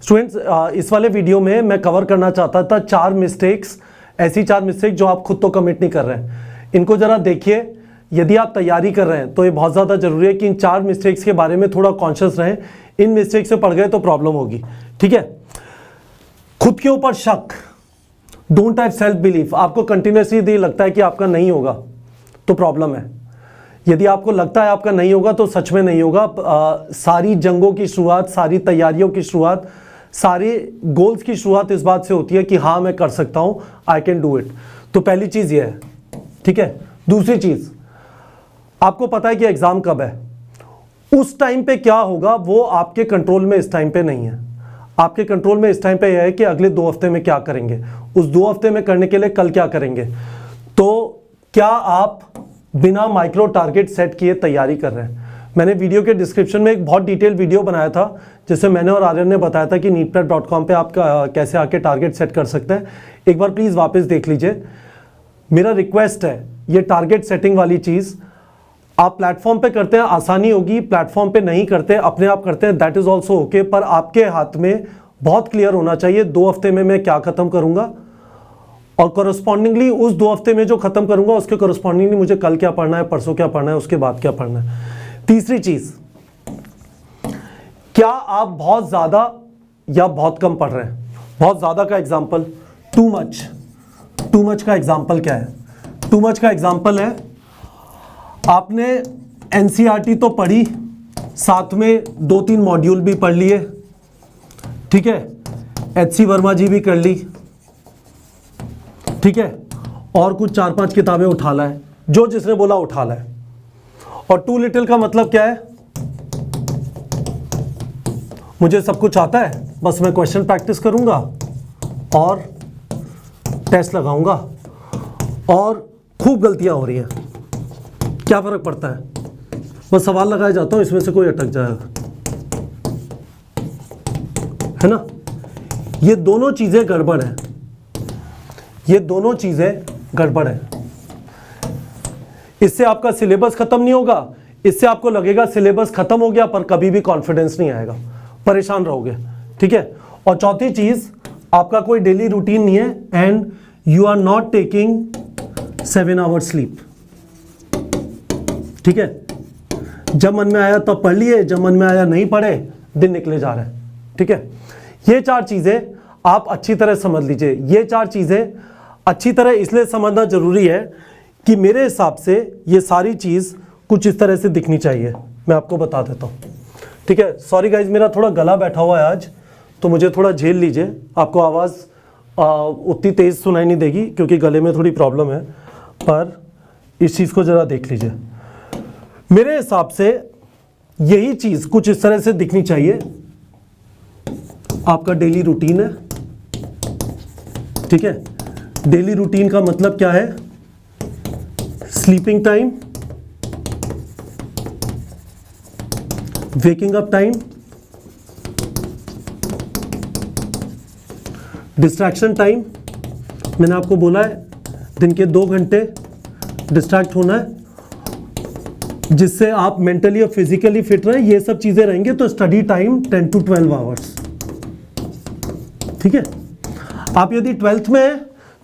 Students, इस वाले video में मैं कवर करना चाहता था 4 मिस्टेक्स, ऐसी 4 मिस्टेक जो आप खुद तो कमिट नहीं कर रहे हैं। इनको जरा देखिए। यदि आप तैयारी कर रहे हैं तो ये बहुत ज़्यादा जरूरी है कि इन 4 मिस्टेक्स के बारे में थोड़ा कॉन्शियस रहें। इन मिस्टेक से पड़ गए तो प्रॉब्लम होगी। ठीक है, खुद के ऊपर शक, डोंट हैव सेल्फ बिलीफ। आपको कंटिन्यूसली यदि लगता है कि आपका नहीं होगा तो प्रॉब्लम है। यदि आपको लगता है आपका नहीं होगा तो सच में नहीं होगा। सारी जंगों की शुरुआत, सारी तैयारियों की शुरुआत, सारे गोल्स की शुरुआत इस बात से होती है कि हाँ मैं कर सकता हूं, आई कैन डू इट। तो पहली चीज ये है। ठीक है, दूसरी चीज, आपको पता है कि एग्जाम कब है, उस टाइम पे क्या होगा वो आपके कंट्रोल में इस टाइम पे नहीं है। आपके कंट्रोल में इस टाइम पे यह है कि अगले 2 हफ्ते में क्या करेंगे, उस 2 हफ्ते में करने के लिए कल क्या करेंगे। तो क्या आप बिना माइक्रो टारगेट सेट किए तैयारी कर रहे हैं? मैंने वीडियो के डिस्क्रिप्शन में एक बहुत डिटेल वीडियो बनाया था जिसमें मैंने और आर्यन ने बताया था कि neetprep.com पे आप कैसे आके टारगेट सेट कर सकते हैं। एक बार प्लीज़ वापस देख लीजिए। मेरा रिक्वेस्ट है, ये टारगेट सेटिंग वाली चीज़ आप प्लेटफॉर्म पे करते हैं आसानी होगी, प्लेटफॉर्म पे नहीं करते अपने आप करते हैं, दैट इज़ ऑल्सो ओके। पर आपके हाथ में बहुत क्लियर होना चाहिए 2 हफ्ते में मैं क्या ख़त्म करूँगा, और करस्पॉन्डिंगली उस 2 हफ्ते में जो खत्म करूंगा उसके करस्पॉन्डिंगली मुझे कल क्या पढ़ना है, परसों क्या पढ़ना है, उसके बाद क्या पढ़ना है। तीसरी चीज, क्या आप बहुत ज्यादा या बहुत कम पढ़ रहे हैं? बहुत ज्यादा का एग्जाम्पल टू मच का एग्जाम्पल क्या है? टू मच का एग्जाम्पल है आपने एनसीईआरटी तो पढ़ी, साथ में 2-3 मॉड्यूल भी पढ़ लिए। ठीक है, एचसी वर्मा जी भी कर ली। ठीक है, और कुछ 4-5 किताबें उठा ला है, जो जिसने बोला उठा ला है। और टू लिटिल का मतलब क्या है? मुझे सब कुछ आता है, बस मैं क्वेश्चन प्रैक्टिस करूंगा और टेस्ट लगाऊंगा और खूब गलतियां हो रही हैं, क्या फर्क पड़ता है, बस सवाल लगाया जाता हूं, इसमें से कोई अटक जाएगा, है ना। ये दोनों चीजें गड़बड़ है, ये दोनों चीजें गड़बड़ है। इससे आपका सिलेबस खत्म नहीं होगा, इससे आपको लगेगा सिलेबस खत्म हो गया, पर कभी भी कॉन्फिडेंस नहीं आएगा, परेशान रहोगे। ठीक है, और चौथी चीज, आपका कोई डेली रूटीन नहीं है and you are not taking 7 hours sleep. ठीक है, जब मन में आया तब पढ़ लिए, जब मन में आया नहीं पढ़े, दिन निकले जा रहे हैं। ठीक है, ये 4 चीजें आप अच्छी तरह समझ लीजिए। ये 4 चीजें अच्छी तरह इसलिए समझना जरूरी है कि मेरे हिसाब से ये सारी चीज कुछ इस तरह से दिखनी चाहिए। मैं आपको बता देता हूँ। ठीक है, सॉरी गाइज, मेरा थोड़ा गला बैठा हुआ है आज, तो मुझे थोड़ा झेल लीजिए। आपको आवाज़ उतनी तेज़ सुनाई नहीं देगी क्योंकि गले में थोड़ी प्रॉब्लम है, पर इस चीज़ को ज़रा देख लीजिए। मेरे हिसाब से यही चीज़ कुछ इस तरह से दिखनी चाहिए। आपका डेली रूटीन है। ठीक है, डेली रूटीन का मतलब क्या है? Sleeping time, waking up time, distraction time. मैंने आपको बोला है दिन के 2 घंटे डिस्ट्रैक्ट होना है जिससे आप मेंटली और फिजिकली फिट रहे। ये सब चीजें रहेंगे तो स्टडी टाइम 10 to 12 आवर्स। ठीक है, आप यदि 12th में है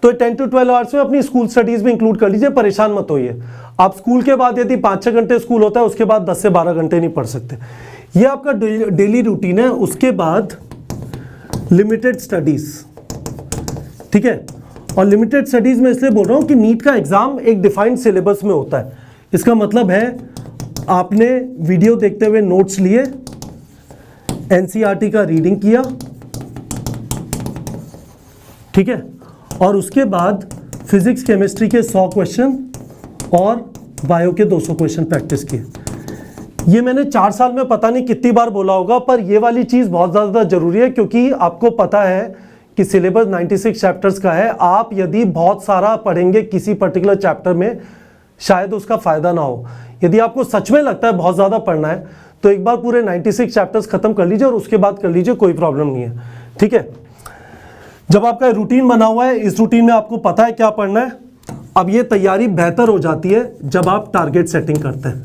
तो 10 to 12 आवर्स में अपनी स्कूल स्टडीज में इंक्लूड कर लीजिए, परेशान मत होइए। आप स्कूल के बाद यदि 5-6 घंटे स्कूल होता है, उसके बाद 10 से 12 घंटे नहीं पढ़ सकते। ये आपका डेली रूटीन है। उसके बाद लिमिटेड स्टडीज। ठीक है, और लिमिटेड स्टडीज में इसलिए बोल रहा हूं कि नीट का एग्जाम एक डिफाइंड सिलेबस में होता है। इसका मतलब है आपने वीडियो देखते हुए नोट्स लिए, एनसीईआरटी का रीडिंग किया, ठीक है, और उसके बाद फिजिक्स केमिस्ट्री के 100 क्वेश्चन और बायो के 200 क्वेश्चन प्रैक्टिस किए। ये मैंने 4 साल में पता नहीं कितनी बार बोला होगा, पर ये वाली चीज़ बहुत ज़्यादा जरूरी है क्योंकि आपको पता है कि सिलेबस 96 चैप्टर्स का है। आप यदि बहुत सारा पढ़ेंगे किसी पर्टिकुलर चैप्टर में, शायद उसका फायदा ना हो। यदि आपको सच में लगता है बहुत ज़्यादा पढ़ना है तो एक बार पूरे 96 चैप्टर्स खत्म कर लीजिए और उसके बाद कर लीजिए, कोई प्रॉब्लम नहीं है। ठीक है, जब आपका रूटीन बना हुआ है, इस रूटीन में आपको पता है क्या पढ़ना है, अब ये तैयारी बेहतर हो जाती है जब आप टारगेट सेटिंग करते हैं,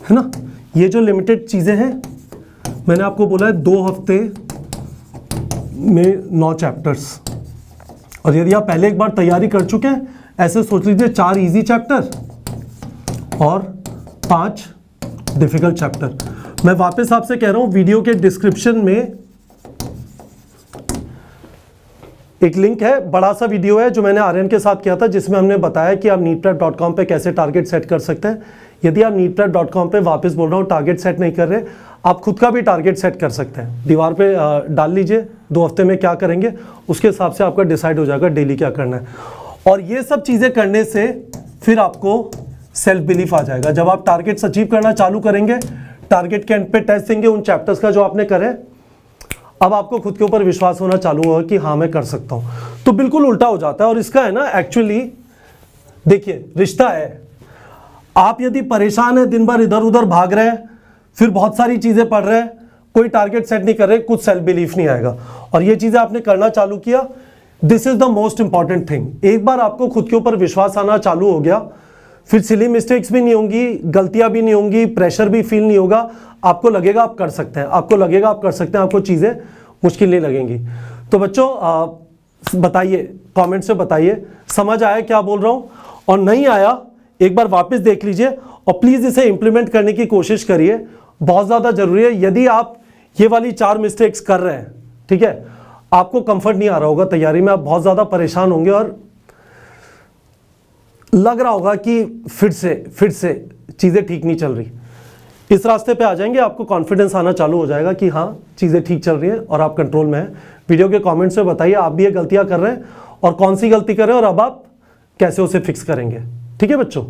है ना। ये जो लिमिटेड चीज़ें हैं मैंने आपको बोला है 2 हफ्ते में 9 चैप्टर्स, और यदि आप पहले एक बार तैयारी कर चुके हैं, ऐसे सोच लीजिए 4 इजी चैप्टर और 5 डिफिकल्ट चैप्टर। मैं वापस आपसे कह रहा हूं, वीडियो के डिस्क्रिप्शन में एक लिंक है, बड़ा सा वीडियो है जो मैंने आर्यन के साथ किया था, जिसमें हमने बताया कि आप neetprep.com पे कैसे टारगेट सेट कर सकते हैं। यदि आप neetprep.com पे, वापस बोल रहा हूँ, टारगेट सेट नहीं कर रहे, आप खुद का भी टारगेट सेट कर सकते हैं। दीवार पे डाल लीजिए 2 हफ्ते में क्या करेंगे, उसके हिसाब से आपका डिसाइड हो जाएगा डेली क्या करना है। और ये सब चीज़ें करने से फिर आपको सेल्फ बिलीफ आ जाएगा। जब आप टारगेट्स अचीव करना चालू करेंगे, टारगेट के एंड पे टेस्ट देंगे उन चैप्टर्स का जो आपने करे, अब आपको खुद के ऊपर विश्वास होना चालू होगा कि हाँ मैं कर सकता हूँ। तो बिल्कुल उल्टा हो जाता है। और इसका है ना, एक्चुअली देखिए रिश्ता है, आप यदि परेशान है, दिन भर इधर उधर भाग रहे हैं, फिर बहुत सारी चीज़ें पढ़ रहे हैं, कोई टारगेट सेट नहीं कर रहे, कुछ सेल्फ बिलीफ नहीं आएगा। और ये चीज़ें आपने करना चालू किया, this is the most important thing. एक बार आपको खुद के ऊपर विश्वास आना चालू हो गया, फिर सिली मिस्टेक्स भी नहीं होंगी, गलतियां भी नहीं होंगी, प्रेशर भी फील नहीं होगा, आपको लगेगा आप कर सकते हैं, आपको लगेगा आप कर सकते हैं, आपको चीज़ें मुश्किल नहीं लगेंगी। तो बच्चों बताइए, कमेंट से बताइए समझ आया क्या बोल रहा हूँ, और नहीं आया एक बार वापस देख लीजिए और प्लीज़ इसे इंप्लीमेंट करने की कोशिश करिए, बहुत ज़्यादा ज़रूरी है। यदि आप ये वाली 4 मिस्टेक्स कर रहे हैं, ठीक है, आपको कंफर्ट नहीं आ रहा होगा तैयारी में, आप बहुत ज़्यादा परेशान होंगे और लग रहा होगा कि फिर से चीज़ें ठीक नहीं चल रही। इस रास्ते पे आ जाएंगे, आपको कॉन्फिडेंस आना चालू हो जाएगा कि हाँ चीज़ें ठीक चल रही हैं और आप कंट्रोल में हैं। वीडियो के कमेंट्स में बताइए आप भी ये गलतियां कर रहे हैं और कौन सी गलती कर रहे हैं और अब आप कैसे उसे फिक्स करेंगे। ठीक है बच्चों।